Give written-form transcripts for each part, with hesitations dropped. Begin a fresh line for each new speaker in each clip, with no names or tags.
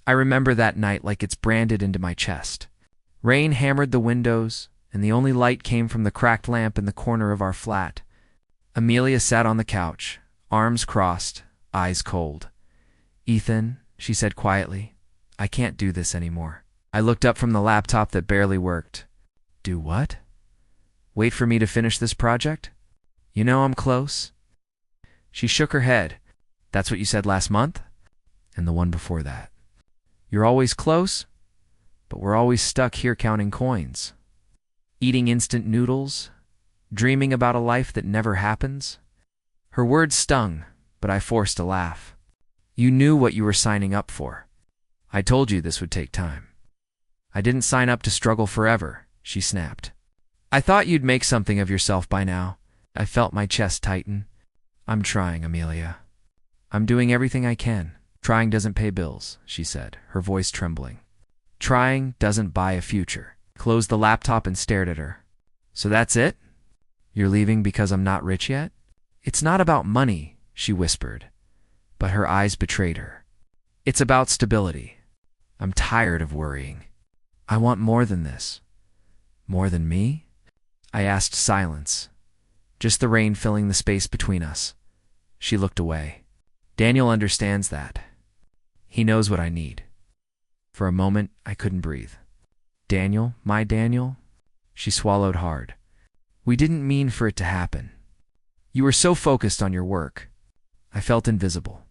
I remember that night like it's branded into my chest. Rain hammered the windows, and the only light came from the cracked lamp in the corner of our flat. Amelia sat on the couch, arms crossed, eyes cold. "Ethan," she said quietly, "I can't do this anymore." I looked up from the laptop that barely worked. "Do what? Wait for me to finish this project? You know I'm close." She shook her head. "That's what you said last month? And the one before that. You're always close, but we're always stuck here counting coins. Eating instant noodles, dreaming about a life that never happens." Her words stung, but I forced a laugh. "You knew what you were signing up for. I told you this would take time." "I didn't sign up to struggle forever," she snapped. "I thought you'd make something of yourself by now." I felt my chest tighten. "I'm trying, Amelia. I'm doing everything I can." "Trying doesn't pay bills," she said, her voice trembling. "Trying doesn't buy a future." Closed the laptop and stared at her. "So that's it? You're leaving because I'm not rich yet?" "It's not about money," she whispered, but her eyes betrayed her. "It's about stability. I'm tired of worrying. I want more than this." "More than me?" I asked. Silence. Just the rain filling the space between us. She looked away. "Daniel understands that. He knows what I need." For a moment, I couldn't breathe. "Daniel, my Daniel?" She swallowed hard. "We didn't mean for it to happen. You were so focused on your work." I felt invisible.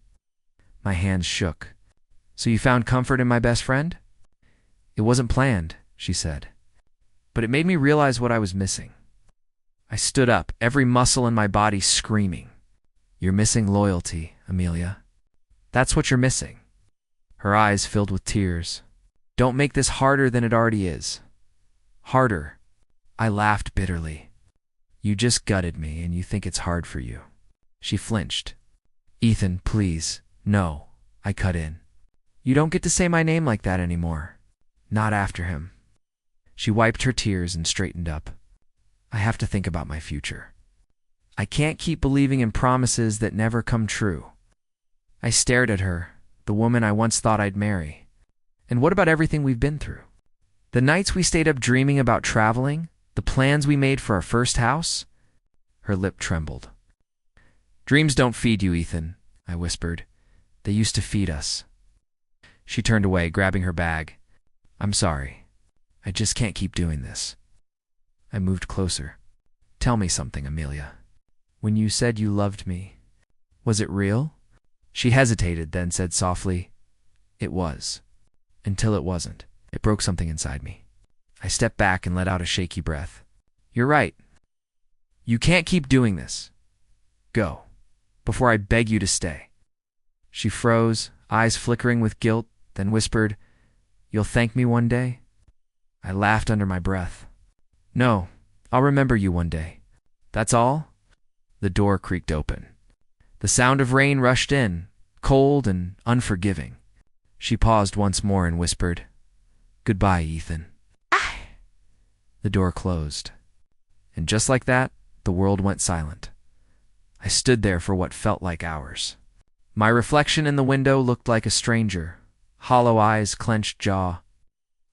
My hands shook. "So you found comfort in my best friend?" "It wasn't planned," she said. "But it made me realize what I was missing." I stood up, every muscle in my body screaming. "You're missing loyalty, Amelia. That's what you're missing." Her eyes filled with tears. "Don't make this harder than it already is." "Harder?" I laughed bitterly. "You just gutted me and you think it's hard for you." She flinched. "Ethan, please, no," I cut in. "You don't get to say my name like that anymore. Not after him." She wiped her tears and straightened up. "I have to think about my future. I can't keep believing in promises that never come true." I stared at her, the woman I once thought I'd marry. "And what about everything we've been through? The nights we stayed up dreaming about traveling, the plans we made for our first house?" Her lip trembled. "Dreams don't feed you, Ethan," I whispered. "They used to feed us." She turned away, grabbing her bag. "I'm sorry. I just can't keep doing this." I moved closer. "Tell me something, Amelia. When you said you loved me, was it real?" She hesitated, then said softly, "It was. Until it wasn't." It broke something inside me. I stepped back and let out a shaky breath. "You're right. You can't keep doing this. Go, before I beg you to stay." She froze, eyes flickering with guilt, then whispered, "You'll thank me one day?" I laughed under my breath. "No, I'll remember you one day. That's all?" The door creaked open. The sound of rain rushed in, cold and unforgiving. She paused once more and whispered, "Goodbye, Ethan." The door closed. And just like that, the world went silent. I stood there for what felt like hours. My reflection in the window looked like a stranger, hollow eyes, clenched jaw.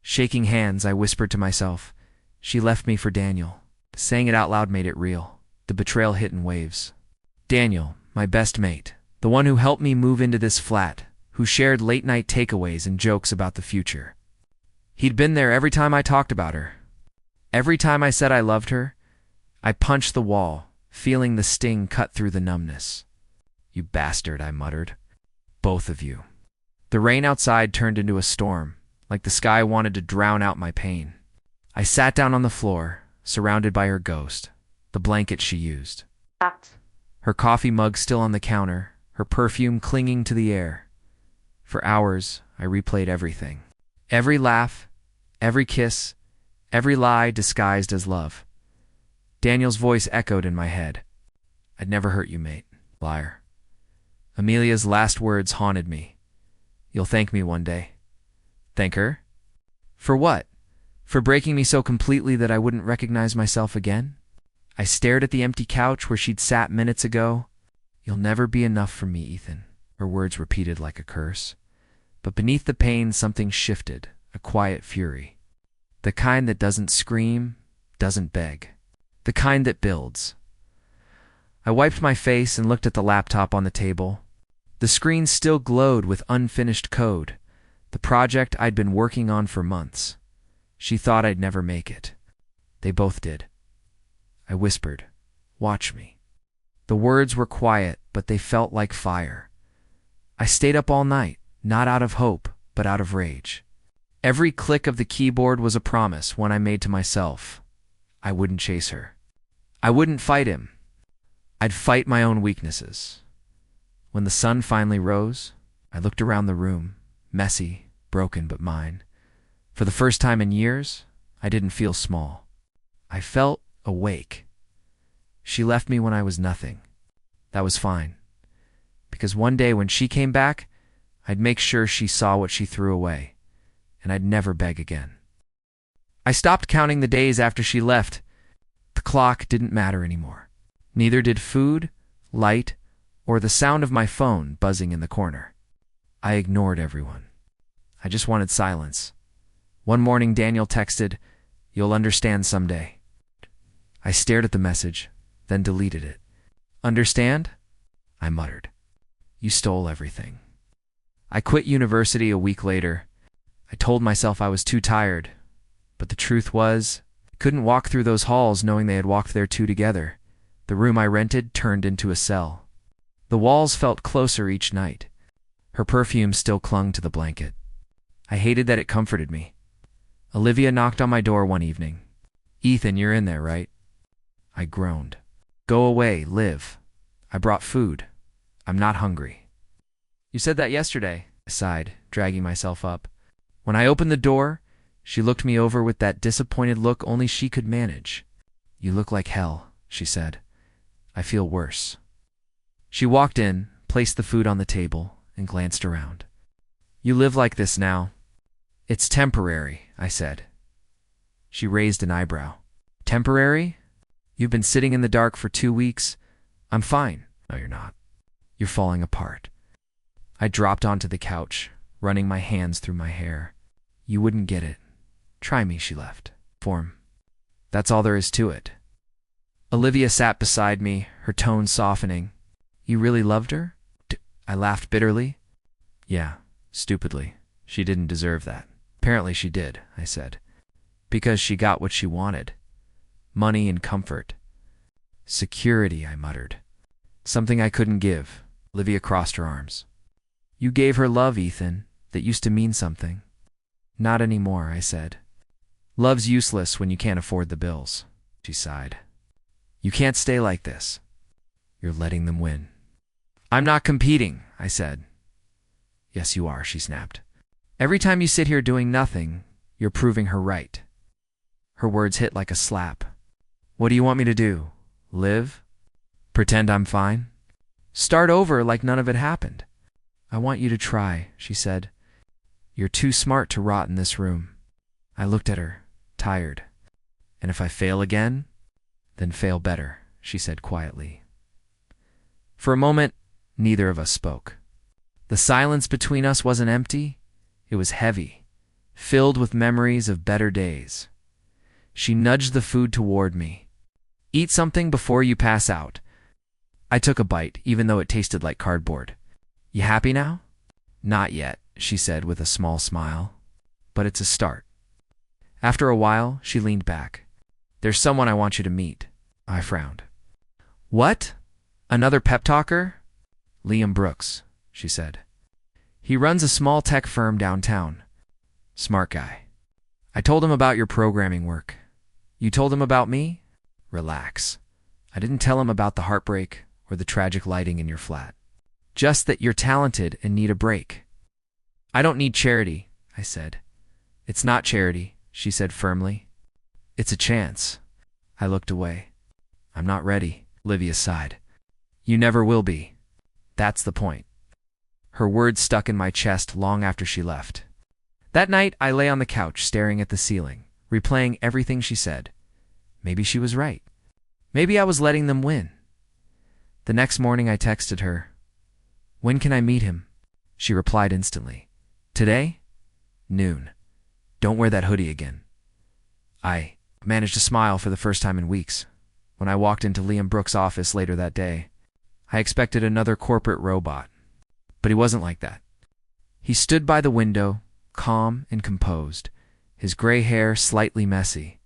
Shaking hands, I whispered to myself, "She left me for Daniel." Saying it out loud made it real. The betrayal hit in waves. Daniel, my best mate, the one who helped me move into this flat, who shared late-night takeaways and jokes about the future. He'd been there every time I talked about her. Every time I said I loved her, I punched the wall, feeling the sting cut through the numbness. "You bastard," I muttered. "Both of you." The rain outside turned into a storm, like the sky wanted to drown out my pain. I sat down on the floor, surrounded by her ghost, the blanket she used. Her coffee mug still on the counter, her perfume clinging to the air. For hours, I replayed everything. Every laugh, every kiss, every lie disguised as love. Daniel's voice echoed in my head. "I'd never hurt you, mate. Liar." Amelia's last words haunted me. "You'll thank me one day." Thank her? For what? For breaking me so completely that I wouldn't recognize myself again? I stared at the empty couch where she'd sat minutes ago. "You'll never be enough for me, Ethan," her words repeated like a curse. But beneath the pain, something shifted, a quiet fury. The kind that doesn't scream, doesn't beg. The kind that builds. I wiped my face and looked at the laptop on the table. The screen still glowed with unfinished code, the project I'd been working on for months. She thought I'd never make it. They both did. I whispered, "Watch me." The words were quiet, but they felt like fire. I stayed up all night, not out of hope, but out of rage. Every click of the keyboard was a promise, one I made to myself. I wouldn't chase her. I wouldn't fight him. I'd fight my own weaknesses. When the sun finally rose, I looked around the room, messy, broken, but mine. For the first time in years, I didn't feel small. I felt awake. She left me when I was nothing. That was fine. Because one day when she came back, I'd make sure she saw what she threw away, and I'd never beg again. I stopped counting the days after she left. The clock didn't matter anymore. Neither did food, light, or the sound of my phone buzzing in the corner. I ignored everyone. I just wanted silence. One morning, Daniel texted, "You'll understand someday." I stared at the message, then deleted it. "Understand?" I muttered. "You stole everything." I quit university a week later. I told myself I was too tired, but the truth was, I couldn't walk through those halls knowing they had walked there two together. The room I rented turned into a cell. The walls felt closer each night. Her perfume still clung to the blanket. I hated that it comforted me. Olivia knocked on my door one evening. "Ethan, you're in there, right?" I groaned. "Go away, Liv. I brought food. I'm not hungry." "You said that yesterday," I sighed, dragging myself up. When I opened the door, she looked me over with that disappointed look only she could manage. "You look like hell," she said. "I feel worse." She walked in, placed the food on the table, and glanced around. "You live like this now." "It's temporary," I said. She raised an eyebrow. "Temporary? You've been sitting in the dark for 2 weeks. I'm fine." "No, you're not. You're falling apart." I dropped onto the couch, running my hands through my hair. "You wouldn't get it. Try me," she left. "Form. That's all there is to it." Olivia sat beside me, her tone softening. "You really loved her?" I laughed bitterly. "Yeah, stupidly. She didn't deserve that." "Apparently she did," I said. "Because she got what she wanted. Money and comfort." "Security," I muttered. "Something I couldn't give." Olivia crossed her arms. "You gave her love, Ethan. That used to mean something." "Not anymore," I said. "Love's useless when you can't afford the bills." She sighed. "You can't stay like this. You're letting them win." "I'm not competing," I said. "Yes, you are," she snapped. "Every time you sit here doing nothing, you're proving her right." Her words hit like a slap. "What do you want me to do? Live? Pretend I'm fine? Start over like none of it happened?" "I want you to try," she said. "You're too smart to rot in this room." I looked at her, tired. "And if I fail again, then fail better," she said quietly. For a moment, neither of us spoke. The silence between us wasn't empty. It was heavy, filled with memories of better days. She nudged the food toward me. "Eat something before you pass out." I took a bite, even though it tasted like cardboard. "You happy now?" "Not yet," she said with a small smile. "But it's a start." After a while, she leaned back. "There's someone I want you to meet." I frowned. "What? Another pep talker?" "Liam Brooks," she said. "He runs a small tech firm downtown. Smart guy. I told him about your programming work. You told him about me?" "Relax. I didn't tell him about the heartbreak or the tragic lighting in your flat. Just that you're talented and need a break." "I don't need charity," I said. "It's not charity," she said firmly. "It's a chance." I looked away. "I'm not ready," Olivia sighed. "You never will be. That's the point." Her words stuck in my chest long after she left. That night, I lay on the couch staring at the ceiling, replaying everything she said. Maybe she was right. Maybe I was letting them win. The next morning, I texted her, "When can I meet him?" She replied instantly, Today? Noon. Don't wear that hoodie again. I managed to smile for the first time in weeks. When I walked into Liam Brooks' office later that day, I expected another corporate robot. But he wasn't like that. He stood by the window, calm and composed, his gray hair slightly messy.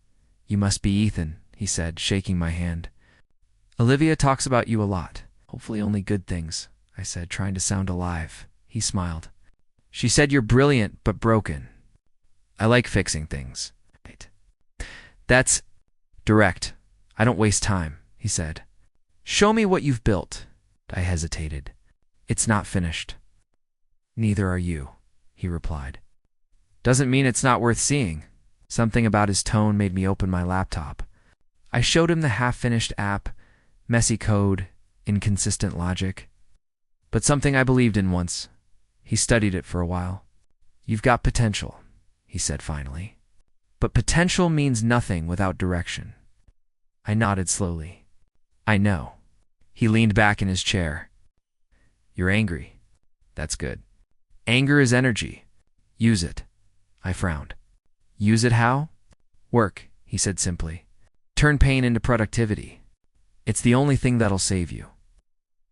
"You must be Ethan," he said, shaking my hand. "Olivia talks about you a lot. Hopefully only good things," I said, trying to sound alive. He smiled. "She said you're brilliant but broken. I like fixing things." "That's direct. I don't waste time," he said. "Show me what you've built." I hesitated. "It's not finished." "Neither are you," he replied. "Doesn't mean it's not worth seeing." Something about his tone made me open my laptop. I showed him the half-finished app, messy code, inconsistent logic. But something I believed in once. He studied it for a while. "You've got potential," he said finally. "But potential means nothing without direction." I nodded slowly. "I know." He leaned back in his chair. "You're angry. That's good. Anger is energy. Use it." I frowned. "Use it how?" "Work," he said simply. "Turn pain into productivity. It's the only thing that'll save you."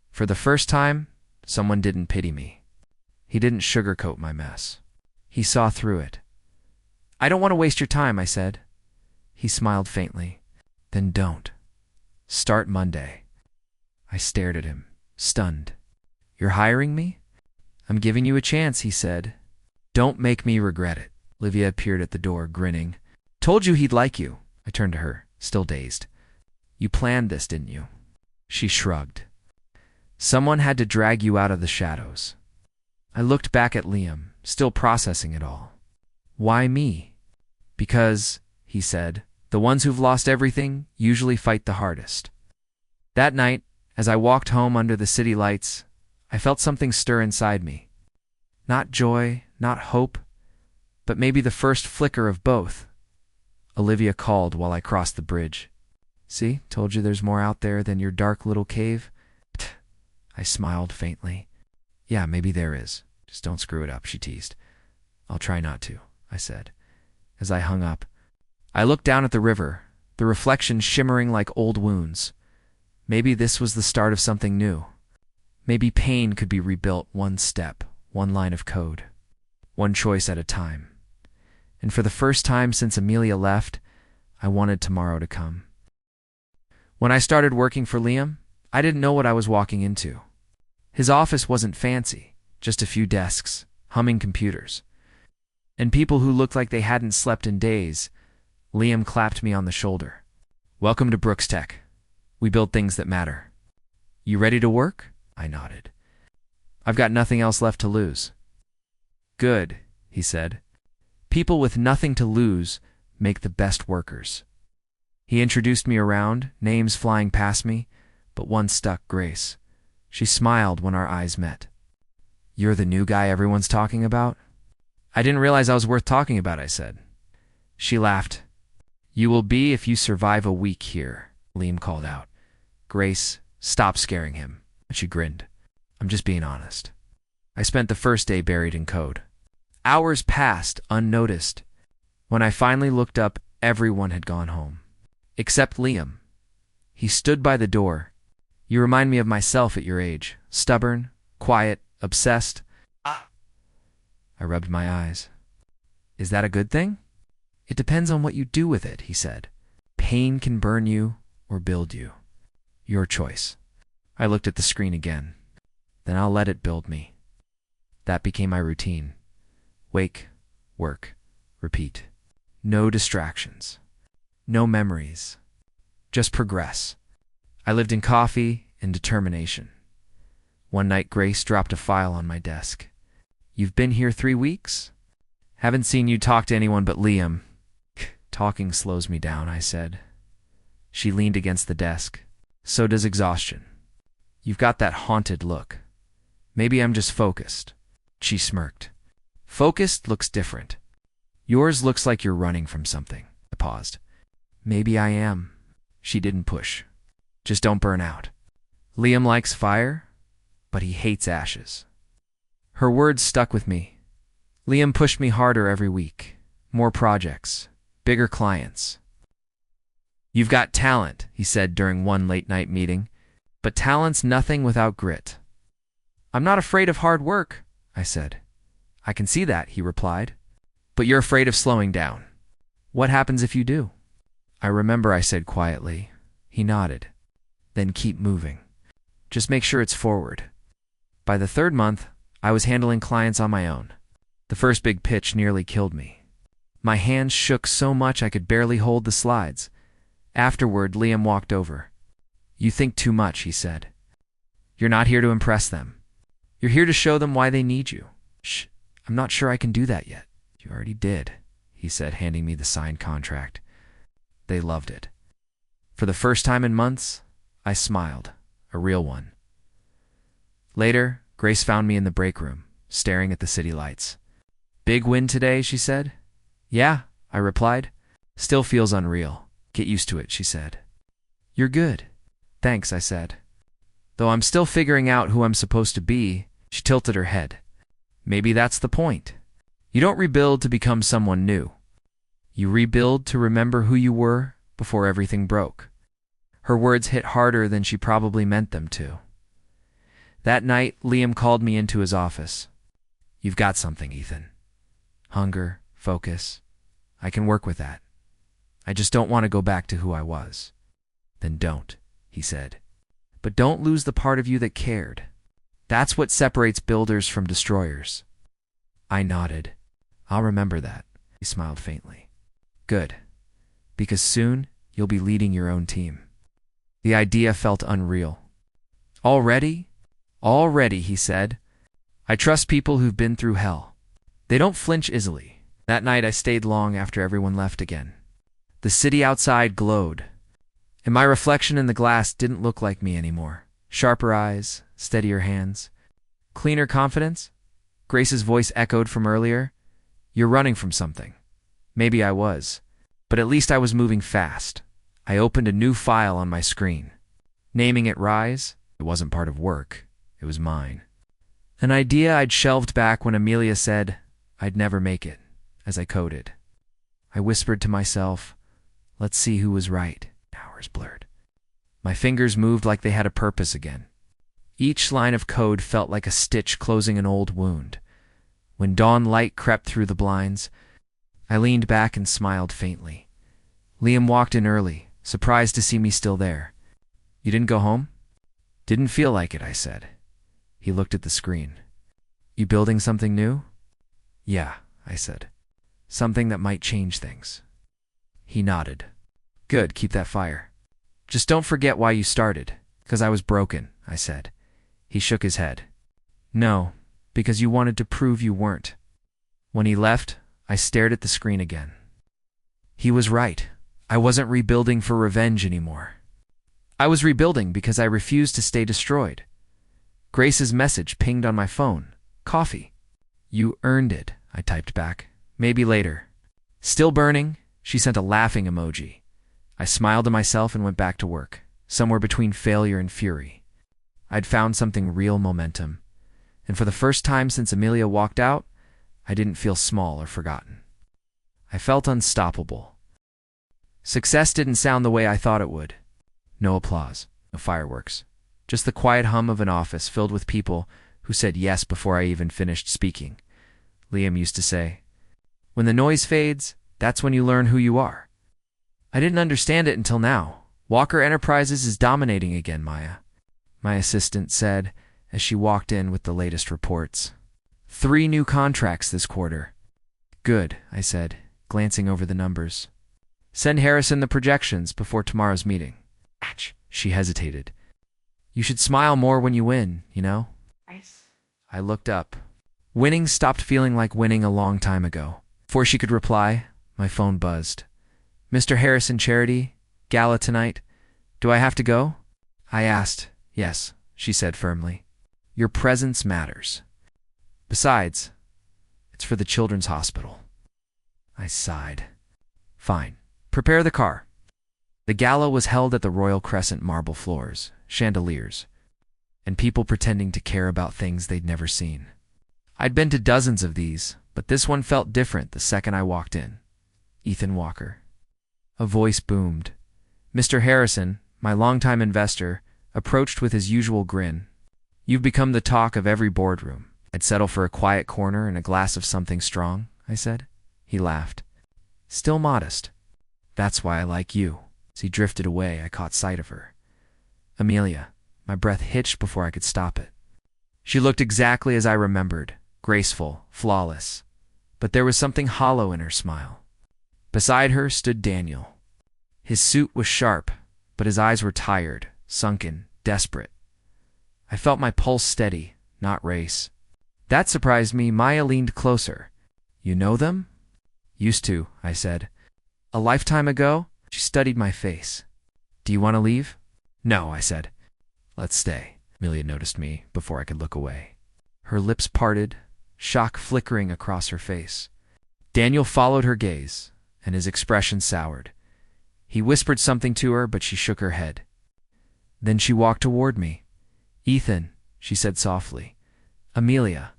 For the first time, someone didn't pity me. He didn't sugarcoat my mess. He saw through it. "I don't want to waste your time," I said. He smiled faintly. "Then don't. Start Monday." I stared at him, stunned. "You're hiring me?" "I'm giving you a chance," he said. "Don't make me regret it." Olivia appeared at the door, grinning. "Told you he'd like you." I turned to her, still dazed. "You planned this, didn't you?" She shrugged. "Someone had to drag you out of the shadows." I looked back at Liam, still processing it all. "Why me?" "Because," he said, "the ones who've lost everything usually fight the hardest." That night, as I walked home under the city lights, I felt something stir inside me. Not joy, not hope, but maybe the first flicker of both. Olivia called while I crossed the bridge. "See, told you there's more out there than your dark little cave." I smiled faintly. "Yeah, maybe there is. Just don't screw it up," she teased. "I'll try not to," I said. As I hung up, I looked down at the river, the reflection shimmering like old wounds. Maybe this was the start of something new. Maybe pain could be rebuilt one step, one line of code, one choice at a time. And for the first time since Amelia left, I wanted tomorrow to come. When I started working for Liam, I didn't know what I was walking into. His office wasn't fancy, just a few desks, humming computers, and people who looked like they hadn't slept in days. Liam clapped me on the shoulder. "Welcome to Brooks Tech. We build things that matter. You ready to work?" I nodded. "I've got nothing else left to lose." "Good," he said. "People with nothing to lose make the best workers." He introduced me around, names flying past me, but one stuck, Grace. She smiled when our eyes met. "You're the new guy everyone's talking about?" "I didn't realize I was worth talking about," I said. She laughed. "You will be if you survive a week here," Liam called out. "Grace, stop scaring him." She grinned. "I'm just being honest." I spent the first day buried in code. Hours passed unnoticed. When I finally looked up, everyone had gone home. Except Liam. He stood by the door. "You remind me of myself at your age. Stubborn, quiet, obsessed." I rubbed my eyes. "Is that a good thing?" "It depends on what you do with it," he said. "Pain can burn you or build you. Your choice." I looked at the screen again. "Then I'll let it build me." That became my routine. Wake, work, repeat. No distractions. No memories. Just progress. I lived in coffee and determination. One night, Grace dropped a file on my desk. "You've been here 3 weeks? Haven't seen you talk to anyone but Liam." "Talking slows me down," I said. She leaned against the desk. "So does exhaustion. You've got that haunted look. Maybe I'm just focused." She smirked. "Focused looks different. Yours looks like you're running from something." I paused. "Maybe I am." She didn't push. "Just don't burn out. Liam likes fire, but he hates ashes." Her words stuck with me. Liam pushed me harder every week. More projects. Bigger clients. "You've got talent," he said during one late-night meeting. "But talent's nothing without grit." "I'm not afraid of hard work," I said. "I can see that," he replied. "But you're afraid of slowing down. What happens if you do?" "I remember," I said quietly. He nodded. "Then keep moving. Just make sure it's forward." By the third month, I was handling clients on my own. The first big pitch nearly killed me. My hands shook so much I could barely hold the slides. Afterward, Liam walked over. "You think too much," he said. "You're not here to impress them. You're here to show them why they need you." "Shh, I'm not sure I can do that yet." "You already did," he said, handing me the signed contract. They loved it. For the first time in months, I smiled, a real one. Later, Grace found me in the break room, staring at the city lights. "Big win today," she said. "Yeah," I replied. "Still feels unreal. Get used to it," she said. "You're good." "Thanks," I said. "Though I'm still figuring out who I'm supposed to be," she tilted her head. "Maybe that's the point. You don't rebuild to become someone new. You rebuild to remember who you were before everything broke." Her words hit harder than she probably meant them to. That night, Liam called me into his office. "You've got something, Ethan. Hunger, focus. I can work with that. I just don't want to go back to who I was." "Then don't," he said. "But don't lose the part of you that cared. That's what separates builders from destroyers." I nodded. "I'll remember that." He smiled faintly. "Good. Because soon you'll be leading your own team." The idea felt unreal. "Already?" "Already," he said. "I trust people who've been through hell. They don't flinch easily." That night I stayed long after everyone left again. The city outside glowed, and my reflection in the glass didn't look like me anymore. Sharper eyes, steadier hands. "Cleaner confidence?" Grace's voice echoed from earlier. "You're running from something." Maybe I was, but at least I was moving fast. I opened a new file on my screen. Naming it Rise, it wasn't part of work. It was mine. An idea I'd shelved back when Amelia said I'd never make it, as I coded. I whispered to myself, "Let's see who was right." Hours blurred. My fingers moved like they had a purpose again. Each line of code felt like a stitch closing an old wound. When dawn light crept through the blinds, I leaned back and smiled faintly. Liam walked in early, surprised to see me still there. "You didn't go home?" "Didn't feel like it," I said. He looked at the screen. "You building something new?" "Yeah," I said. "Something that might change things." He nodded. "Good, keep that fire. Just don't forget why you started." "'Cause I was broken," I said. He shook his head. "No, because you wanted to prove you weren't." When he left, I stared at the screen again. He was right. I wasn't rebuilding for revenge anymore. I was rebuilding because I refused to stay destroyed. Grace's message pinged on my phone. "Coffee." "You earned it," I typed back. "Maybe later." "Still burning?" She sent a laughing emoji. I smiled to myself and went back to work, somewhere between failure and fury. I'd found something real momentum, and for the first time since Amelia walked out, I didn't feel small or forgotten. I felt unstoppable. Success didn't sound the way I thought it would. No applause, no fireworks, just the quiet hum of an office filled with people who said yes before I even finished speaking. Liam used to say, "When the noise fades, that's when you learn who you are." I didn't understand it until now. "Walker Enterprises is dominating again, Maya," my assistant said as she walked in with the latest reports. 3 new contracts this quarter. "Good," I said, glancing over the numbers. "Send Harrison the projections before tomorrow's meeting." She hesitated. "You should smile more when you win, you know?"
Nice.
I looked up. Winning stopped feeling like winning a long time ago. Before she could reply, my phone buzzed. "Mr. Harrison Charity, gala tonight. Do I have to go?" I asked. "Yes," she said firmly. "Your presence matters. Besides, it's for the children's hospital." I sighed. "Fine. Prepare the car." The gala was held at the Royal Crescent marble floors, chandeliers, and people pretending to care about things they'd never seen. I'd been to dozens of these, But this one felt different the second I walked in. Ethan Walker. A voice boomed. Mr. Harrison, my longtime investor, approached with his usual grin. You've become the talk of every boardroom. I'd settle for a quiet corner and a glass of something strong, I said. He laughed. Still modest. That's why I like you. As he drifted away, I caught sight of her. Amelia. My breath hitched before I could stop it. She looked exactly as I remembered, graceful, flawless. But there was something hollow in her smile. Beside her stood Daniel. His suit was sharp, but his eyes were tired, sunken, desperate. I felt my pulse steady, not race. That surprised me. Maya leaned closer. You know them? Used to, I said. A lifetime ago? She studied my face. Do you want to leave? No, I said. Let's stay. Amelia noticed me before I could look away. Her lips parted, shock flickering across her face. Daniel followed her gaze, and his expression soured. He whispered something to her, but she shook her head. Then she walked toward me. Ethan, she said softly. Amelia.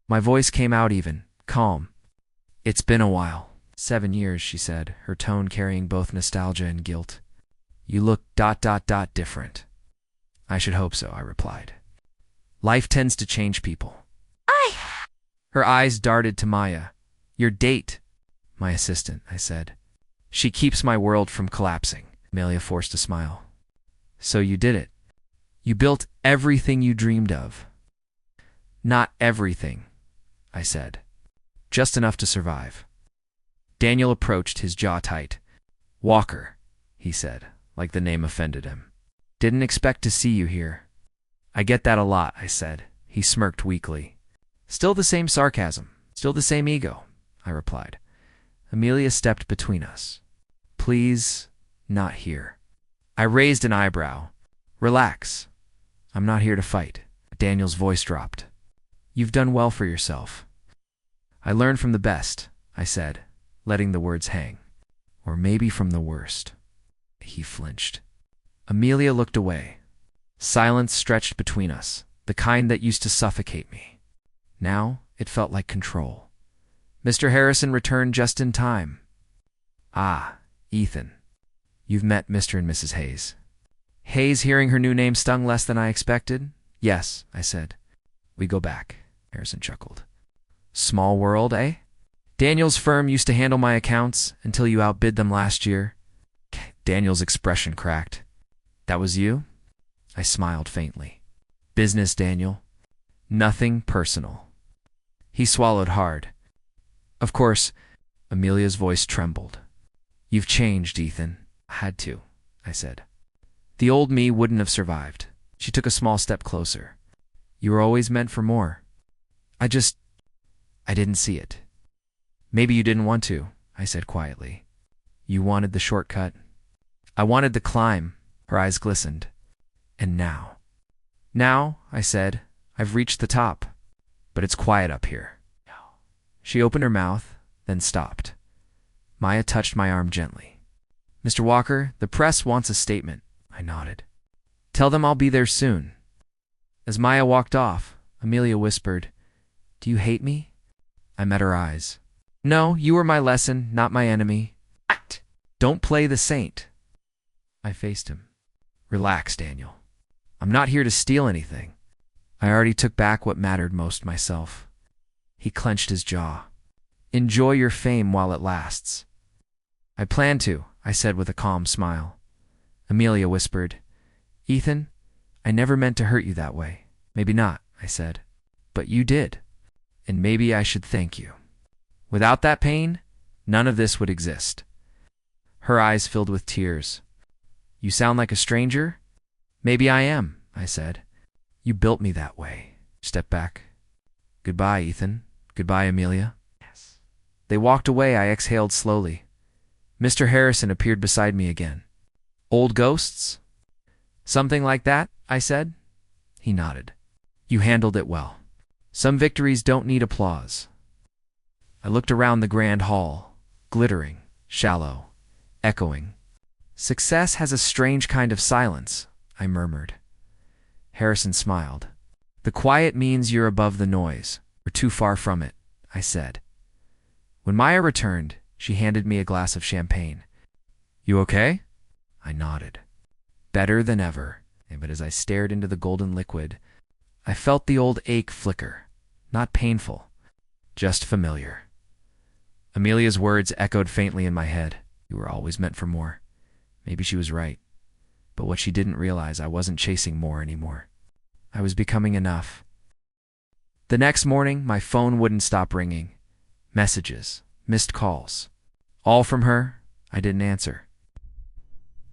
My voice came out even, calm. It's been a while. 7 years, she said, her tone carrying both nostalgia and guilt. You look ... different. I should hope so, I replied. Life tends to change people. Her eyes darted to Maya. Your date. My assistant, I said. She keeps my world from collapsing. Amelia forced a smile. So you did it. You built everything you dreamed of. Not everything, I said. Just enough to survive. Daniel approached, his jaw tight. Walker, he said, like the name offended him. Didn't expect to see you here. I get that a lot, I said. He smirked weakly. Still the same sarcasm, still the same ego, I replied. Amelia stepped between us. Please, not here. I raised an eyebrow. Relax. I'm not here to fight. Daniel's voice dropped. You've done well for yourself. I learned from the best, I said, letting the words hang. Or maybe from the worst. He flinched. Amelia looked away. Silence stretched between us, the kind that used to suffocate me. Now it felt like control. Mr. Harrison returned just in time. Ah, Ethan. You've met Mr. and Mrs. Hayes. Hayes hearing her new name stung less than I expected? Yes, I said. We go back, Harrison chuckled. Small world, eh? Daniel's firm used to handle my accounts until you outbid them last year. Daniel's expression cracked. That was you? I smiled faintly. Business, Daniel. Nothing personal. He swallowed hard. Of course, Amelia's voice trembled. You've changed, Ethan. I had to, I said. The old me wouldn't have survived. She took a small step closer. You were always meant for more. I didn't see it. Maybe you didn't want to, I said quietly. You wanted the shortcut. I wanted the climb. Her eyes glistened. And now? Now, I said, I've reached the top. But it's quiet up here. She opened her mouth, then stopped. Maya touched my arm gently. Mr. Walker, the press wants a statement. I nodded. Tell them I'll be there soon. As Maya walked off, Amelia whispered, Do you hate me? I met her eyes. No, you were my lesson, not my enemy. What? Don't play the saint. I faced him. Relax, Daniel. I'm not here to steal anything. I already took back what mattered most myself. He clenched his jaw. Enjoy your fame while it lasts. I plan to, I said with a calm smile. Amelia whispered, Ethan, I never meant to hurt you that way. Maybe not, I said. But you did. And maybe I should thank you. Without that pain, none of this would exist. Her eyes filled with tears. You sound like a stranger? Maybe I am, I said. You built me that way. Step back. Goodbye, Ethan. Goodbye, Amelia. Yes. They walked away. I exhaled slowly. Mr. Harrison appeared beside me again. Old ghosts? Something like that, I said. He nodded. You handled it well. Some victories don't need applause. I looked around the grand hall, glittering, shallow, echoing. Success has a strange kind of silence, I murmured. Harrison smiled. The quiet means you're above the noise, or too far from it, I said. When Maya returned, she handed me a glass of champagne. "You okay?" I nodded. Better than ever, but as I stared into the golden liquid, I felt the old ache flicker. Not painful, just familiar. Amelia's words echoed faintly in my head. "You were always meant for more." Maybe she was right. But what she didn't realize, I wasn't chasing more anymore. I was becoming enough. The next morning, my phone wouldn't stop ringing. Messages, missed calls. All from her. I didn't answer.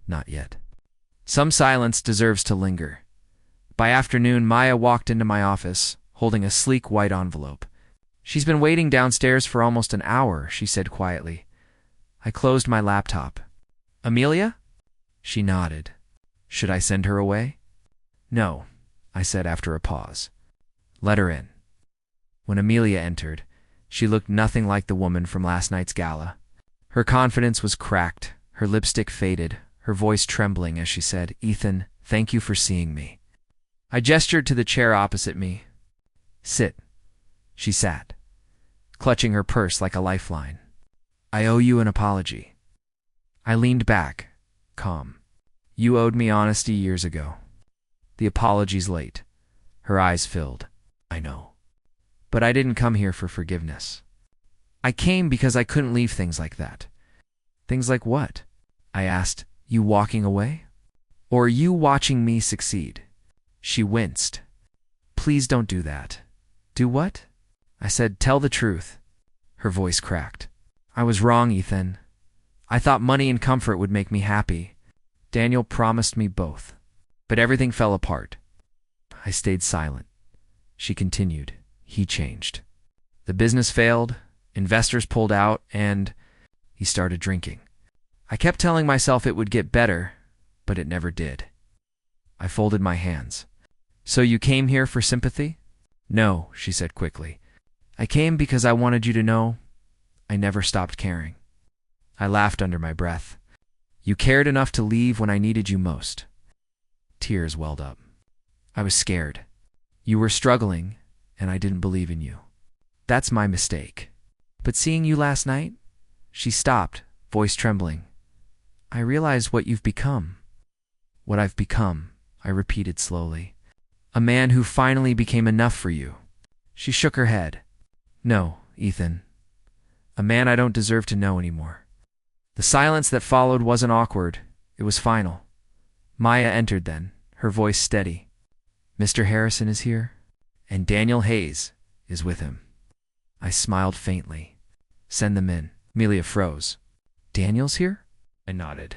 Not yet. Some silence deserves to linger. By afternoon, Maya walked into my office, holding a sleek white envelope. "She's been waiting downstairs for almost an hour," she said quietly. I closed my laptop. "Amelia?" She nodded. "Should I send her away?" "No," I said after a pause. "Let her in." When Amelia entered, she looked nothing like the woman from last night's gala. Her confidence was cracked, her lipstick faded, her voice trembling as she said, "Ethan, thank you for seeing me." I gestured to the chair opposite me. "Sit." She sat, clutching her purse like a lifeline. "I owe you an apology." I leaned back, calm. "You owed me honesty years ago." "The apology's late." Her eyes filled. "I know. But I didn't come here for forgiveness. I came because I couldn't leave things like that." "Things like what?" I asked. "You walking away? Or you watching me succeed?" She winced. "Please don't do that." "Do what?" I said. "Tell the truth." Her voice cracked. "I was wrong, Ethan. I thought money and comfort would make me happy. Daniel promised me both. But everything fell apart." I stayed silent. She continued. "He changed. The business failed, investors pulled out, and he started drinking. I kept telling myself it would get better, but it never did." I folded my hands. "So you came here for sympathy?" "No," she said quickly. "I came because I wanted you to know I never stopped caring." I laughed under my breath. "You cared enough to leave when I needed you most." Tears welled up. "I was scared. You were struggling, and I didn't believe in you. That's my mistake. But seeing you last night..." She stopped, voice trembling. "I realized what you've become." "What I've become," I repeated slowly. "A man who finally became enough for you." She shook her head. "No, Ethan. A man I don't deserve to know anymore." The silence that followed wasn't awkward. It was final. Maya entered then, her voice steady. "Mr. Harrison is here, and Daniel Hayes is with him." I smiled faintly. "Send them in." Amelia froze. "Daniel's here?" I nodded.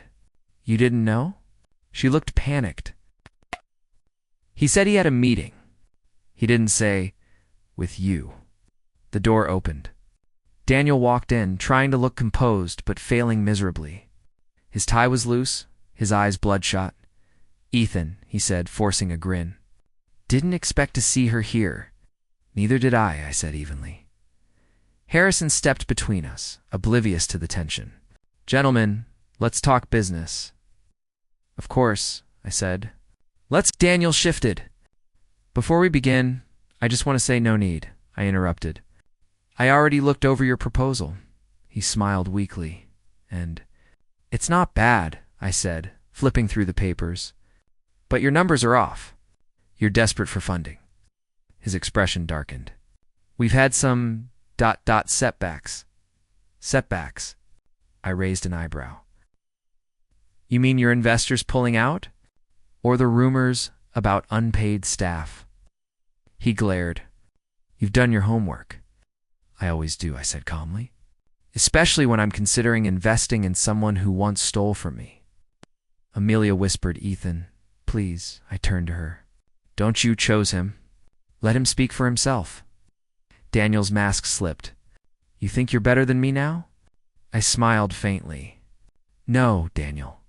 "You didn't know?" She looked panicked. "He said he had a meeting. He didn't say, with you." The door opened. Daniel walked in, trying to look composed, but failing miserably. His tie was loose, his eyes bloodshot. "Ethan," he said, forcing a grin. "Didn't expect to see her here." "Neither did I said evenly. Harrison stepped between us, oblivious to the tension. "Gentlemen, let's talk business." "Of course," I said. "Let's—" Daniel shifted. "Before we begin, I just want to say no need," I interrupted. "I already looked over your proposal." He smiled weakly. And, "It's not bad," I said, flipping through the papers. "But your numbers are off. You're desperate for funding." His expression darkened. "We've had some... setbacks." "Setbacks?" I raised an eyebrow. "You mean your investors pulling out? Or the rumors about unpaid staff?" He glared. "You've done your homework." "I always do," I said calmly. "Especially when I'm considering investing in someone who once stole from me." Amelia whispered, "Ethan, please." I turned to her. "Don't you chose him. Let him speak for himself." Daniel's mask slipped. "You think you're better than me now?" I smiled faintly. "No, Daniel.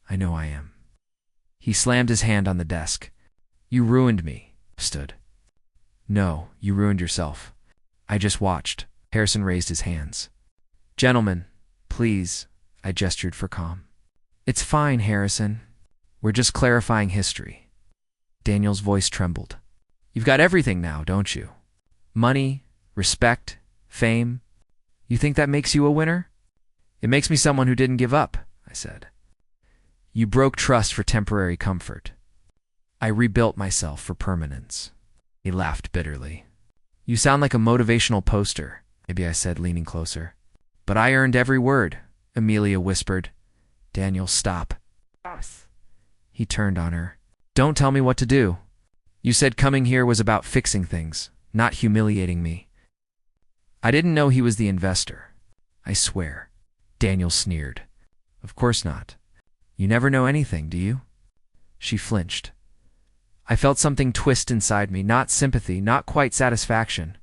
I know I am." He slammed his hand on the desk. "You ruined me." Stood. "No, you ruined yourself. I just watched." Harrison raised his hands. "Gentlemen, please." I gestured for calm. "It's fine, Harrison. We're just clarifying history." Daniel's voice trembled. "You've got everything now, don't you? Money, respect, fame. You think that makes you a winner? It makes me someone who didn't give up, I said. You broke trust for temporary comfort. I rebuilt myself for permanence. He laughed bitterly. You sound like a motivational poster, maybe I said, leaning closer. But I earned every word, Amelia whispered. Daniel, stop. He turned on her. Don't tell me what to do. You said coming here was about fixing things, not humiliating me. I didn't know he was the investor. I swear. Daniel sneered. Of course not. You never know anything, do you? She flinched. I felt something twist inside me, not sympathy, not quite satisfaction,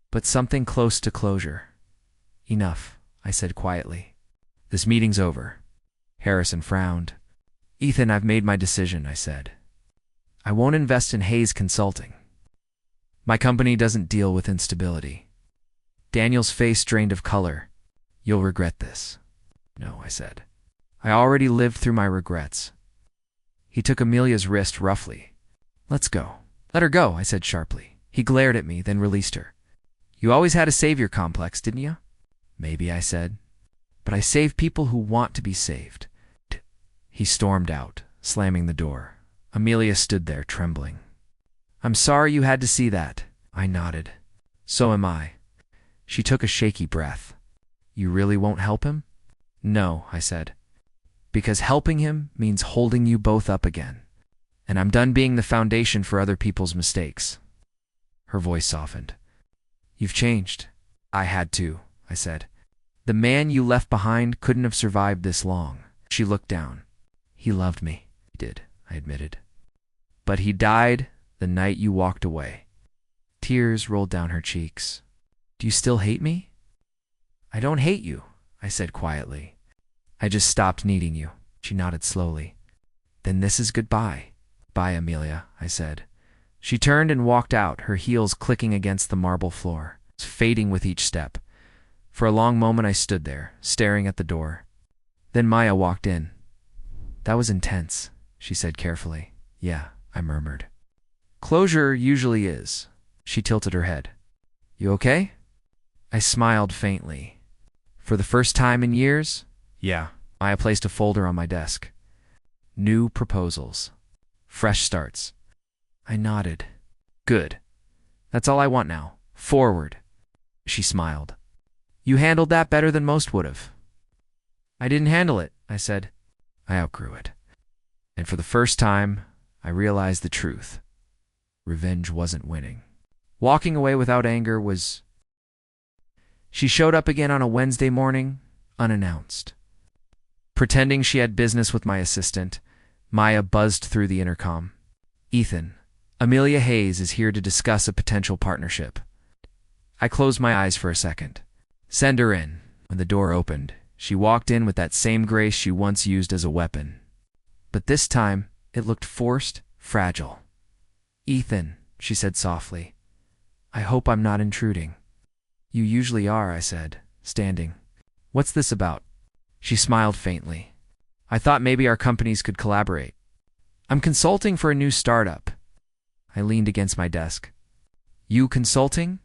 but something close to closure. Enough, I said quietly. This meeting's over. Harrison frowned. Ethan, I've made my decision, I said. I won't invest in Hayes Consulting. My company doesn't deal with instability. Daniel's face drained of color. You'll regret this. No, I said. I already lived through my regrets. He took Amelia's wrist roughly. Let's go. Let her go, I said sharply. He glared at me, then released her. You always had a savior complex, didn't you? Maybe, I said. But I save people who want to be saved. He stormed out, slamming the door. Amelia stood there, trembling. I'm sorry you had to see that. I nodded. So am I. She took a shaky breath. You really won't help him? No, I said. Because helping him means holding you both up again. And I'm done being the foundation for other people's mistakes. Her voice softened. You've changed. I had to, I said. The man you left behind couldn't have survived this long. She looked down. He loved me. He did, I admitted. But he died the night you walked away. Tears rolled down her cheeks. Do you still hate me? I don't hate you, I said quietly. I just stopped needing you. She nodded slowly. Then this is goodbye. Bye, Amelia, I said. She turned and walked out, her heels clicking against the marble floor, fading with each step. For a long moment I stood there, staring at the door. Then Maya walked in. That was intense, she said carefully. Yeah, I murmured. Closure usually is. She tilted her head. You okay? I smiled faintly. For the first time in years? Yeah. Maya placed a folder on my desk. New proposals. Fresh starts. I nodded. Good. That's all I want now. Forward. She smiled. You handled that better than most would have. I didn't handle it, I said. I outgrew it. And for the first time, I realized the truth. Revenge wasn't winning. Walking away without anger was... She showed up again on a Wednesday morning, unannounced. Pretending she had business with my assistant, Maya buzzed through the intercom. Ethan, Amelia Hayes is here to discuss a potential partnership. I closed my eyes for a second. Send her in. When the door opened, she walked in with that same grace she once used as a weapon. But this time, it looked forced, fragile. Ethan, she said softly, I hope I'm not intruding. You usually are, I said, standing. What's this about? She smiled faintly. I thought maybe our companies could collaborate. I'm consulting for a new startup. I leaned against my desk. You consulting?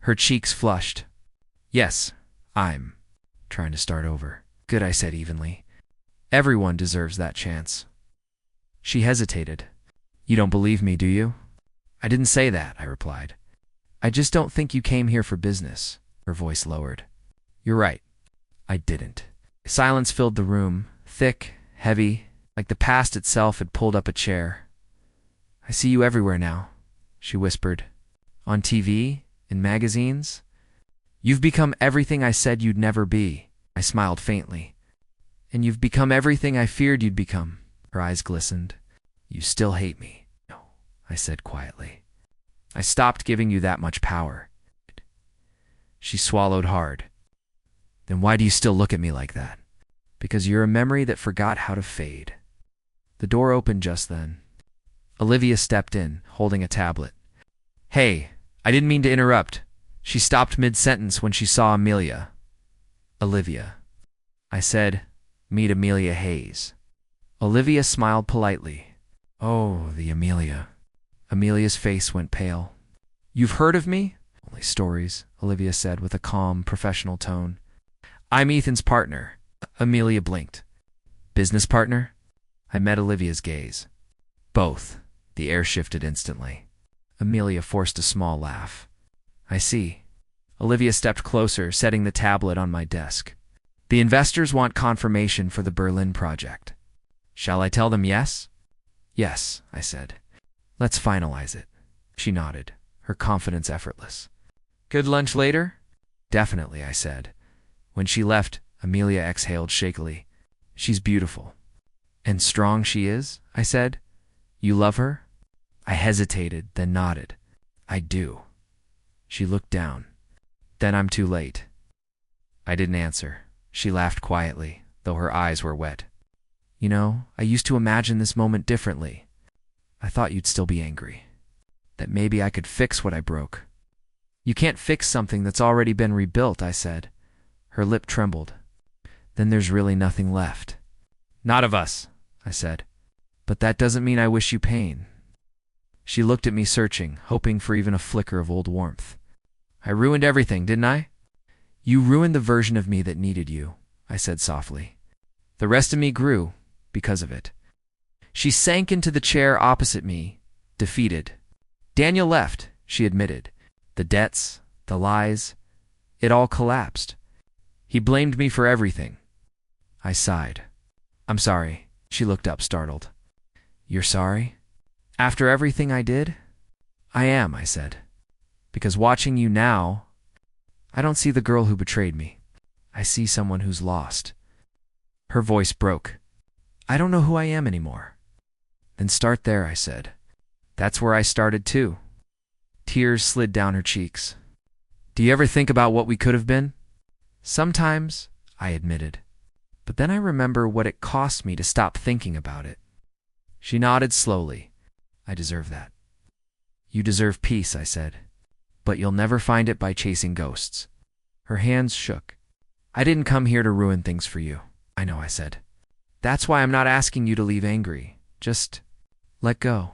Her cheeks flushed. Yes, I'm trying to start over. Good, I said evenly. Everyone deserves that chance. She hesitated. You don't believe me, do you? I didn't say that, I replied. I just don't think you came here for business. Her voice lowered. You're right. I didn't. Silence filled the room, thick, heavy, like the past itself had pulled up a chair. I see you everywhere now, she whispered. On TV, in magazines. You've become everything I said you'd never be. I smiled faintly. And you've become everything I feared you'd become. Her eyes glistened. You still hate me. No, I said quietly. I stopped giving you that much power. She swallowed hard. Then why do you still look at me like that? Because you're a memory that forgot how to fade. The door opened just then. Olivia stepped in, holding a tablet. Hey, I didn't mean to interrupt. She stopped mid-sentence when she saw Amelia. Olivia. I said, meet Amelia Hayes. Olivia smiled politely. Oh, the Amelia. Amelia's face went pale. You've heard of me? Only stories, Olivia said with a calm, professional tone. I'm Ethan's partner. Amelia blinked. Business partner? I met Olivia's gaze. Both. The air shifted instantly. Amelia forced a small laugh. I see. Olivia stepped closer, setting the tablet on my desk. The investors want confirmation for the Berlin project. Shall I tell them yes? Yes, I said. Let's finalize it. She nodded, her confidence effortless. Good lunch later? Definitely, I said. When she left, Amelia exhaled shakily. She's beautiful. And strong she is, I said. You love her? I hesitated, then nodded. I do. She looked down. Then I'm too late. I didn't answer. She laughed quietly, though her eyes were wet. You know, I used to imagine this moment differently. I thought you'd still be angry. That maybe I could fix what I broke. You can't fix something that's already been rebuilt, I said. Her lip trembled. Then there's really nothing left. Not of us, I said. But that doesn't mean I wish you pain. She looked at me searching, hoping for even a flicker of old warmth. I ruined everything, didn't I? You ruined the version of me that needed you, I said softly. The rest of me grew because of it. She sank into the chair opposite me, defeated. Daniel left, she admitted. The debts, the lies, it all collapsed. He blamed me for everything. I sighed. I'm sorry. She looked up, startled. You're sorry? After everything I did? I am, I said. Because watching you now, I don't see the girl who betrayed me. I see someone who's lost. Her voice broke. I don't know who I am anymore. Then start there, I said. That's where I started too. Tears slid down her cheeks. Do you ever think about what we could have been? Sometimes, I admitted. But then I remember what it cost me to stop thinking about it. She nodded slowly. I deserve that. You deserve peace, I said. But you'll never find it by chasing ghosts. Her hands shook. I didn't come here to ruin things for you. I know, I said. That's why I'm not asking you to leave angry. Just let go.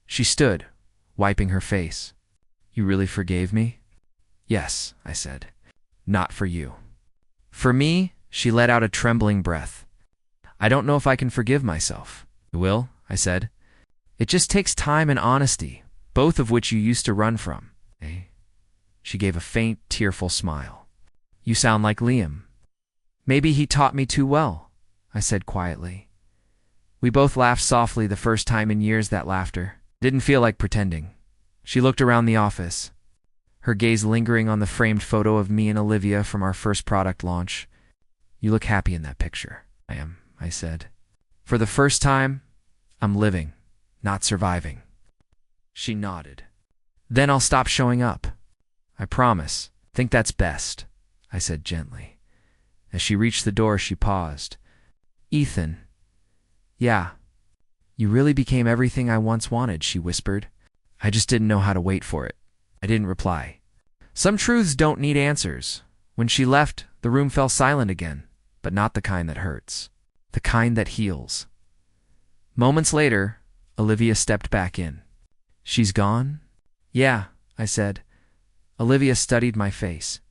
She stood, wiping her face. You really forgave me? Yes, I said. Not for you. For me, she let out a trembling breath. I don't know if I can forgive myself. You will, I said. It just takes time and honesty, both of which you used to run from. Eh? She gave a faint, tearful smile. You sound like Liam. Maybe he taught me too well, I said quietly. We both laughed softly the first time in years. That laughter didn't feel like pretending. She looked around the office, her gaze lingering on the framed photo of me and Olivia from our first product launch. You look happy in that picture. I am, I said. For the first time, I'm living, not surviving. She nodded. Then I'll stop showing up. I promise. Think that's best, I said gently. As she reached the door, she paused. Ethan. Yeah. You really became everything I once wanted, she whispered. I just didn't know how to wait for it. I didn't reply. Some truths don't need answers. When she left, the room fell silent again, but not the kind that hurts. The kind that heals. Moments later, Olivia stepped back in. She's gone? Yeah, I said. Olivia studied my face.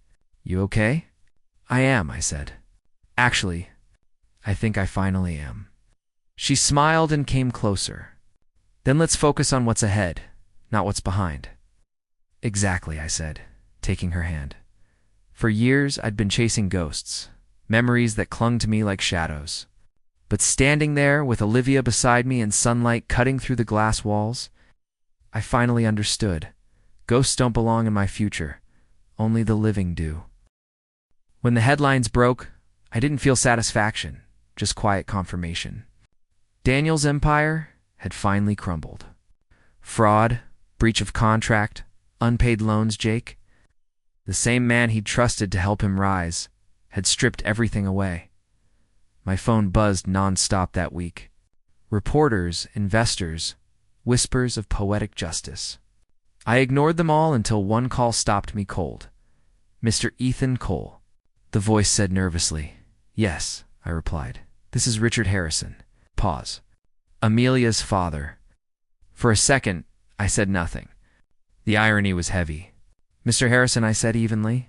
You okay? I am, I said. Actually, I think I finally am. She smiled and came closer. Then let's focus on what's ahead, not what's behind. Exactly, I said, taking her hand. For years, I'd been chasing ghosts, memories that clung to me like shadows. But standing there with Olivia beside me and sunlight cutting through the glass walls, I finally understood. Ghosts don't belong in my future. Only the living do. When the headlines broke, I didn't feel satisfaction, just quiet confirmation. Daniel's empire had finally crumbled. Fraud, breach of contract, unpaid loans, Jake. The same man he'd trusted to help him rise had stripped everything away. My phone buzzed nonstop that week. Reporters, investors, whispers of poetic justice. I ignored them all until one call stopped me cold. Mr. Ethan Cole. The voice said nervously. Yes, I replied. This is Richard Harrison. Pause. Amelia's father. For a second, I said nothing. The irony was heavy. Mr. Harrison, I said evenly.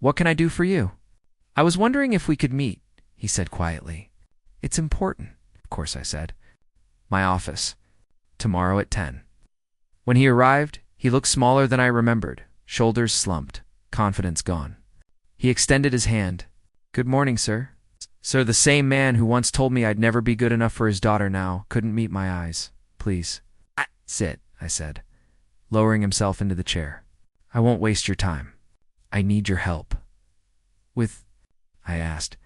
What can I do for you? I was wondering if we could meet, he said quietly. It's important, of course, I said. My office. Tomorrow at 10. When he arrived, he looked smaller than I remembered, shoulders slumped, confidence gone. He extended his hand. Good morning, sir. Sir, the same man who once told me I'd never be good enough for his daughter now couldn't meet my eyes. Please. Sit, I said, lowering himself into the chair. I won't waste your time. I need your help. With? I asked.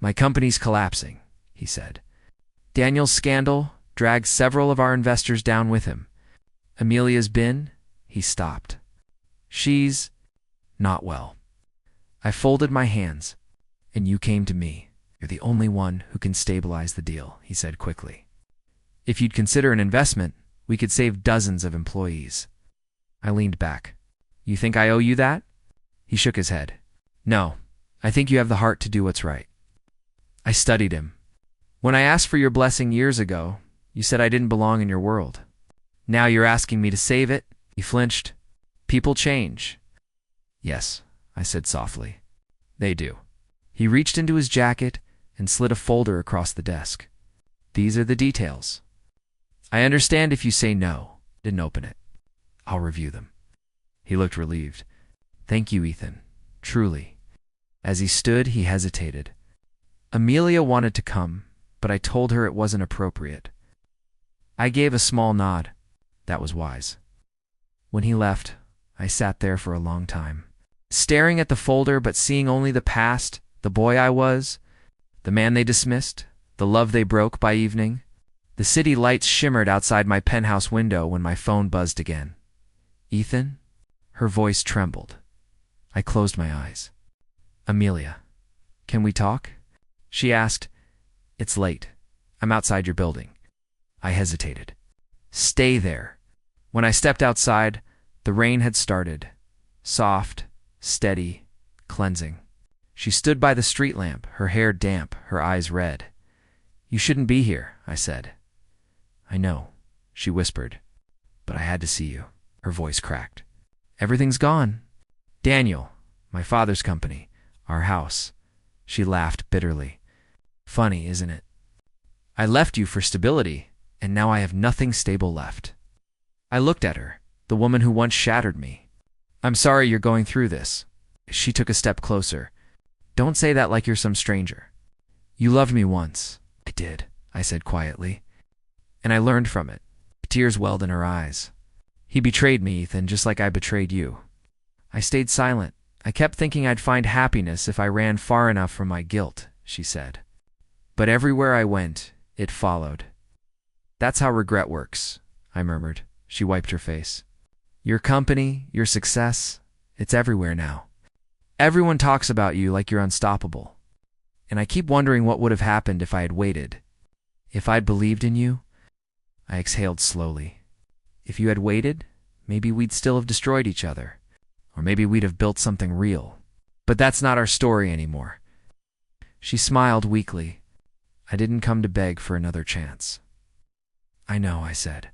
My company's collapsing, he said. Daniel's scandal dragged several of our investors down with him. Amelia's been, he stopped. She's not well. I folded my hands, and you came to me. You're the only one who can stabilize the deal, he said quickly. If you'd consider an investment, we could save dozens of employees. I leaned back. You think I owe you that? He shook his head. No, I think you have the heart to do what's right. I studied him. When I asked for your blessing years ago, you said I didn't belong in your world. Now you're asking me to save it? He flinched. People change. Yes, I said softly. They do. He reached into his jacket and slid a folder across the desk. These are the details. I understand if you say no. Didn't open it. I'll review them. He looked relieved. Thank you, Ethan. Truly. As he stood, he hesitated. Amelia wanted to come, but I told her it wasn't appropriate. I gave a small nod. That was wise. When he left, I sat there for a long time, staring at the folder but seeing only the past, the boy I was, the man they dismissed, the love they broke by evening. The city lights shimmered outside my penthouse window when my phone buzzed again. Ethan? Her voice trembled. I closed my eyes. Amelia, can we talk? She asked. It's late. I'm outside your building. I hesitated. Stay there. When I stepped outside, the rain had started. Soft, steady, cleansing. She stood by the street lamp, her hair damp, her eyes red. You shouldn't be here, I said. I know, she whispered. But I had to see you. Her voice cracked. Everything's gone. Daniel, my father's company, our house. She laughed bitterly. Funny, isn't it? I left you for stability, and now I have nothing stable left. I looked at her, the woman who once shattered me. I'm sorry you're going through this. She took a step closer. Don't say that like you're some stranger. You loved me once. I did, I said quietly. And I learned from it. Tears welled in her eyes. He betrayed me, Ethan, just like I betrayed you. I stayed silent. I kept thinking I'd find happiness if I ran far enough from my guilt, she said. But everywhere I went, it followed. That's how regret works, I murmured. She wiped her face. Your company, your success, it's everywhere now. Everyone talks about you like you're unstoppable. And I keep wondering what would have happened if I had waited. If I'd believed in you. I exhaled slowly. If you had waited, maybe we'd still have destroyed each other. Or maybe we'd have built something real. But that's not our story anymore. She smiled weakly. I didn't come to beg for another chance. I know, I said.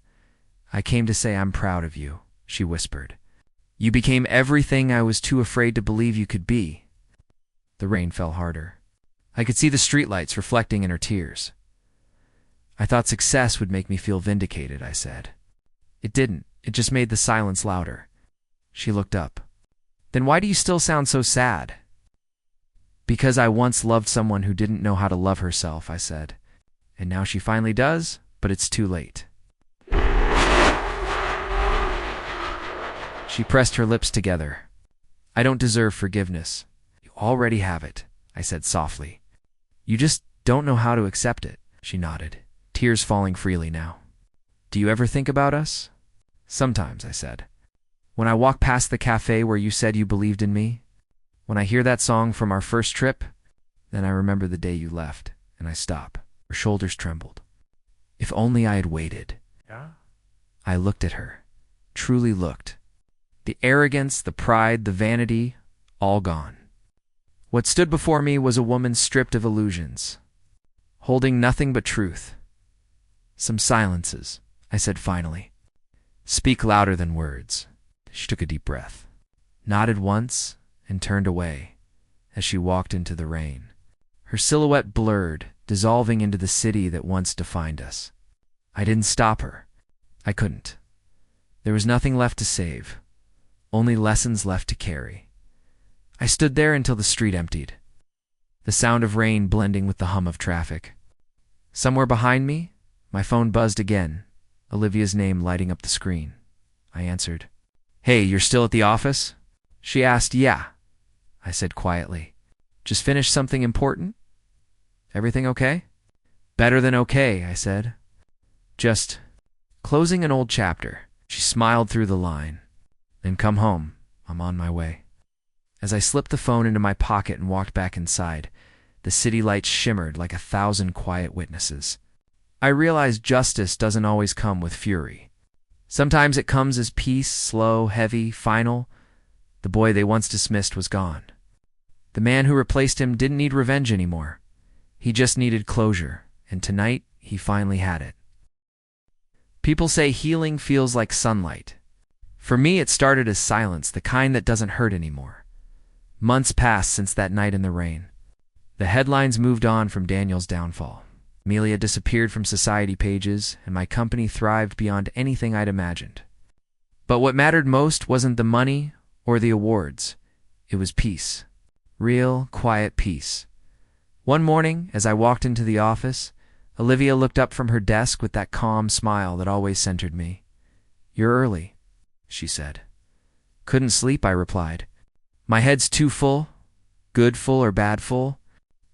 I came to say I'm proud of you, she whispered. You became everything I was too afraid to believe you could be. The rain fell harder. I could see the streetlights reflecting in her tears. I thought success would make me feel vindicated, I said. It didn't. It just made the silence louder. She looked up. Then why do you still sound so sad? Because I once loved someone who didn't know how to love herself, I said. And now she finally does, but it's too late. She pressed her lips together. I don't deserve forgiveness. You already have it, I said softly. You just don't know how to accept it, she nodded, tears falling freely now. Do you ever think about us? Sometimes, I said. When I walk past the cafe where you said you believed in me, when I hear that song from our first trip, then I remember the day you left, and I stop. Her shoulders trembled. If only I had waited.
Yeah?
I looked at her, truly looked. The arrogance, the pride, the vanity, all gone. What stood before me was a woman stripped of illusions, holding nothing but truth. Some silences, I said finally. Speak louder than words. She took a deep breath. nodded once, and turned away as she walked into the rain. Her silhouette blurred, dissolving into the city that once defined us. I didn't stop her. I couldn't. There was nothing left to save, only lessons left to carry. I stood there until the street emptied, the sound of rain blending with the hum of traffic. Somewhere behind me, my phone buzzed again, Olivia's name lighting up the screen. I answered. "Hey, you're still at the office?" She asked. "Yeah," I said quietly. "Just finished something important? Everything okay?" "Better than okay," I said. "Just closing an old chapter." She smiled through the line. "Then come home. I'm on my way." As I slipped the phone into my pocket and walked back inside, the city lights shimmered like 1,000 quiet witnesses. I realized justice doesn't always come with fury. Sometimes it comes as peace, slow, heavy, final. The boy they once dismissed was gone. The man who replaced him didn't need revenge anymore. He just needed closure, and tonight he finally had it. People say healing feels like sunlight. For me, it started as silence, the kind that doesn't hurt anymore. Months passed since that night in the rain. The headlines moved on from Daniel's downfall. Amelia disappeared from society pages, and my company thrived beyond anything I'd imagined. But what mattered most wasn't the money or the awards. It was peace. Real, quiet peace. One morning, as I walked into the office, Olivia looked up from her desk with that calm smile that always centered me. "You're early," she said. "Couldn't sleep," I replied. "My head's too full. Good full or bad full?"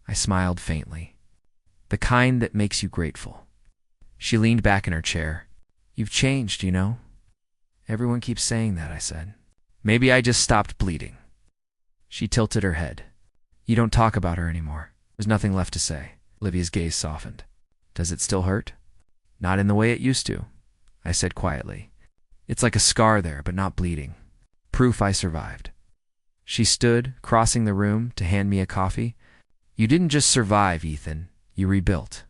I smiled faintly. "The kind that makes you grateful." She leaned back in her chair. "You've changed, you know." "Everyone keeps saying that," I said. "Maybe I just stopped bleeding." She tilted her head. "You don't talk about her anymore." There's nothing left to say. Olivia's gaze softened. "Does it still hurt?" "Not in the way it used to," I said quietly. "It's like a scar there, but not bleeding. Proof I survived." She stood, crossing the room, to hand me a coffee. "You didn't just survive, Ethan. You rebuilt."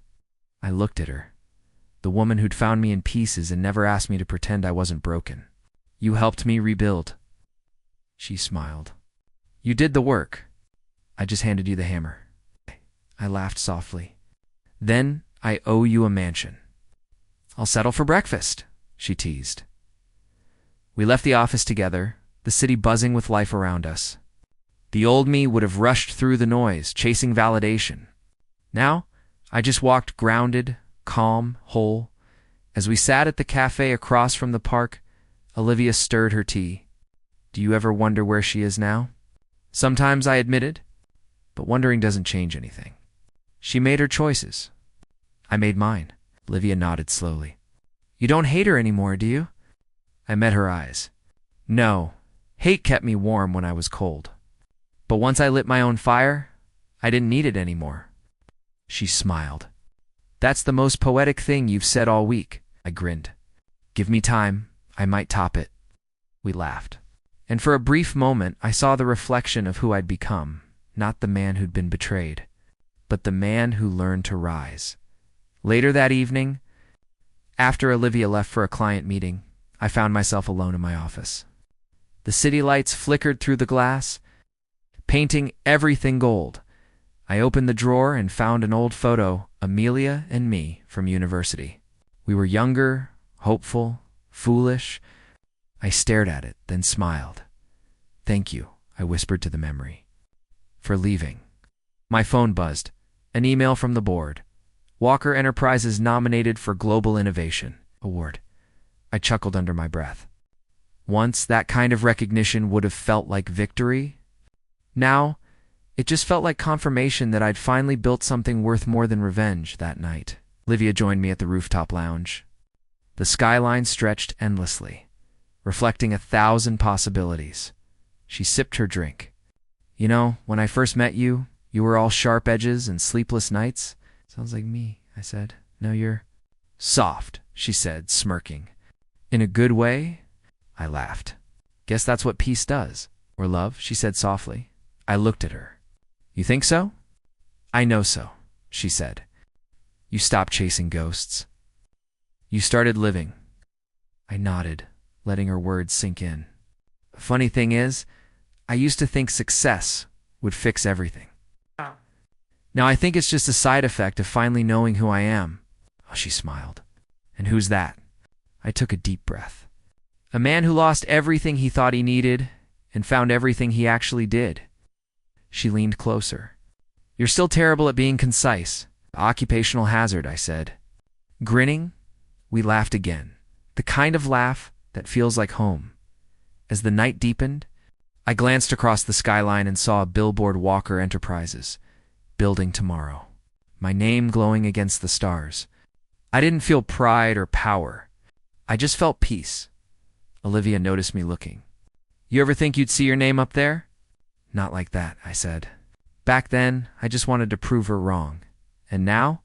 I looked at her. The woman who'd found me in pieces and never asked me to pretend I wasn't broken. "You helped me rebuild." She smiled. "You did the work. I just handed you the hammer." I laughed softly. "Then I owe you a mansion." "I'll settle for breakfast," she teased. We left the office together, the city buzzing with life around us. The old me would have rushed through the noise, chasing validation. Now, I just walked grounded, calm, whole. As we sat at the cafe across from the park, Olivia stirred her tea. "Do you ever wonder where she is now?" "Sometimes," I admitted, "but wondering doesn't change anything." She made her choices. I made mine. Olivia nodded slowly. "You don't hate her anymore, do you?" I met her eyes. "No, hate kept me warm when I was cold. But once I lit my own fire, I didn't need it anymore." She smiled. "That's the most poetic thing you've said all week." I grinned. "Give me time. I might top it." We laughed. And for a brief moment, I saw the reflection of who I'd become, not the man who'd been betrayed, but the man who learned to rise. Later that evening, after Olivia left for a client meeting, I found myself alone in my office. The city lights flickered through the glass, painting everything gold. I opened the drawer and found an old photo, Amelia and me, from university. We were younger, hopeful, foolish. I stared at it, then smiled. "Thank you," I whispered to the memory, "for leaving." My phone buzzed. An email from the board. Walker Enterprises nominated for Global Innovation Award. I chuckled under my breath. Once, that kind of recognition would have felt like victory. Now, it just felt like confirmation that I'd finally built something worth more than revenge that night. Olivia joined me at the rooftop lounge. The skyline stretched endlessly, reflecting 1,000 possibilities. She sipped her drink. "You know, when I first met you, you were all sharp edges and sleepless nights." "Sounds like me," I said. "Now you're soft," she said, smirking. "In a good way?" I laughed. "Guess that's what peace does. Or love," she said softly. I looked at her. "You think so?" "I know so," she said. "You stopped chasing ghosts. You started living." I nodded, letting her words sink in. "Funny thing is, I used to think success would fix everything. Now I think it's just a side effect of finally knowing who I am." Oh, she smiled. "And who's that?" I took a deep breath. "A man who lost everything he thought he needed and found everything he actually did." She leaned closer. "You're still terrible at being concise. Occupational hazard," I said. Grinning, we laughed again, the kind of laugh that feels like home. As the night deepened, I glanced across the skyline and saw a billboard, Walker Enterprises, building tomorrow, my name glowing against the stars. I didn't feel pride or power. I just felt peace. Olivia noticed me looking. "You ever think you'd see your name up there?" "Not like that," I said. "Back then, I just wanted to prove her wrong. And now?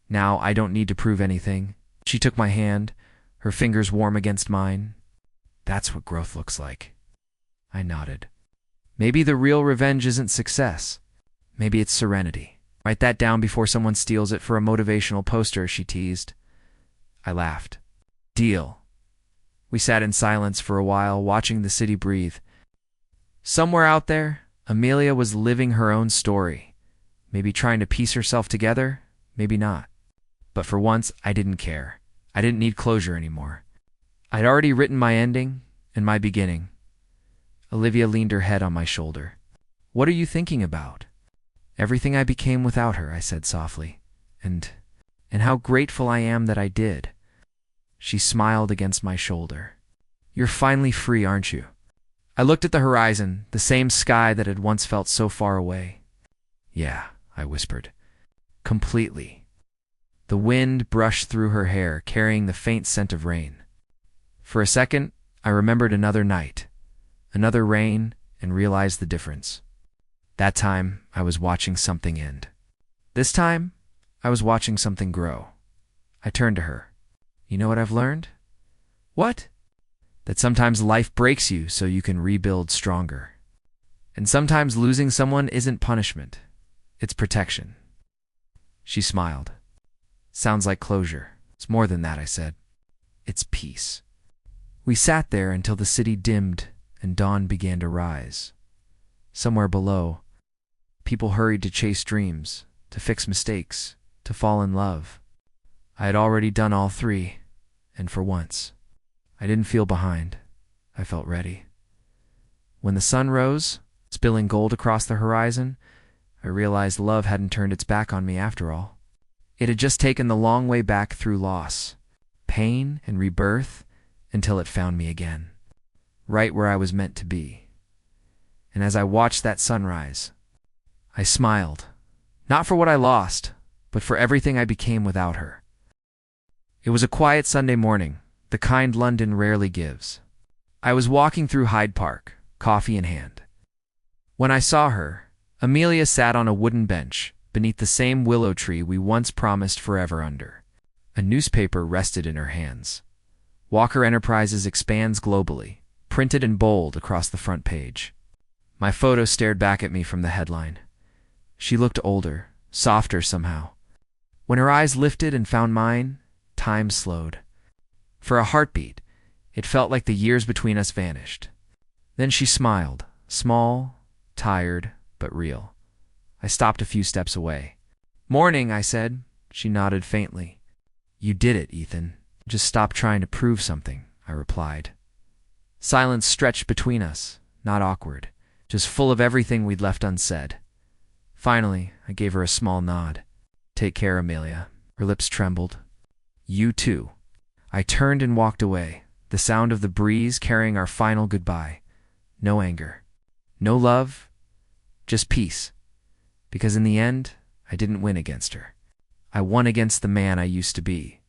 Now I don't need to prove anything." She took my hand, her fingers warm against mine. "That's what growth looks like." I nodded. "Maybe the real revenge isn't success. Maybe it's serenity. Write that down before someone steals it for a motivational poster," she teased. I laughed. "Deal." We sat in silence for a while, watching the city breathe. Somewhere out there, Amelia was living her own story. Maybe trying to piece herself together, maybe not. But for once, I didn't care. I didn't need closure anymore. I'd already written my ending and my beginning. Olivia leaned her head on my shoulder. "What are you thinking about?" "Everything I became without her," I said softly. And how grateful I am that I did." She smiled against my shoulder. "You're finally free, aren't you?" I looked at the horizon, the same sky that had once felt so far away. "Yeah," I whispered. "Completely." The wind brushed through her hair, carrying the faint scent of rain. For a second, I remembered another night, another rain, and realized the difference. That time, I was watching something end. This time, I was watching something grow. I turned to her. "You know what I've learned?" "What?" "That sometimes life breaks you so you can rebuild stronger. And sometimes losing someone isn't punishment. It's protection." She smiled. "Sounds like closure." "It's more than that," I said. "It's peace." We sat there until the city dimmed and dawn began to rise. Somewhere below, people hurried to chase dreams, to fix mistakes, to fall in love. I had already done all three, and for once, I didn't feel behind. I felt ready. When the sun rose, spilling gold across the horizon, I realized love hadn't turned its back on me after all. It had just taken the long way back through loss, pain, and rebirth until it found me again, right where I was meant to be. And as I watched that sunrise, I smiled, not for what I lost, but for everything I became without her. It was a quiet Sunday morning, the kind London rarely gives. I was walking through Hyde Park, coffee in hand. When I saw her, Amelia sat on a wooden bench beneath the same willow tree we once promised forever under. A newspaper rested in her hands. Walker Enterprises expands globally, printed in bold across the front page. My photo stared back at me from the headline. She looked older, softer somehow. When her eyes lifted and found mine, time slowed. For a heartbeat, it felt like the years between us vanished. Then she smiled, small, tired, but real. I stopped a few steps away. "Morning," I said. She nodded faintly. "You did it, Ethan. Just stop trying to prove something," I replied. Silence stretched between us, not awkward, just full of everything we'd left unsaid. Finally, I gave her a small nod. "Take care, Amelia." Her lips trembled. "You too." I turned and walked away, the sound of the breeze carrying our final goodbye. No anger. No love. Just peace. Because in the end, I didn't win against her. I won against the man I used to be.